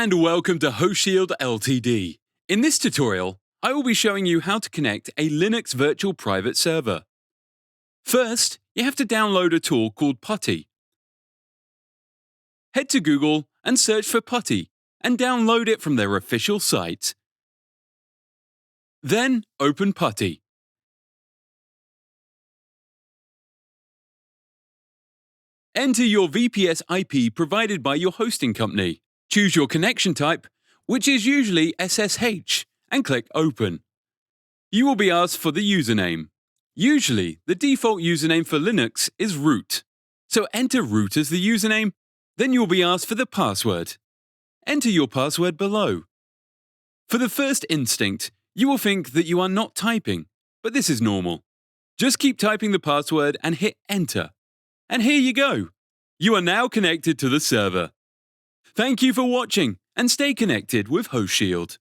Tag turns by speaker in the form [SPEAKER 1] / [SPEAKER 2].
[SPEAKER 1] And welcome to Hostshield LTD. In this tutorial, I will be showing you how to connect a Linux virtual private server. First, you have to download a tool called Putty. Head to Google and search for Putty and download it from their official site. Then open Putty. Enter your VPS IP provided by your hosting company. Choose your connection type, which is usually SSH, and click Open. You will be asked for the username. Usually, the default username for Linux is root. So enter root as the username, then you will be asked for the password. Enter your password below. For the first instinct, you will think that you are not typing, but this is normal. Just keep typing the password and hit Enter. And here you go. You are now connected to the server. Thank you for watching and stay connected with Hostshield.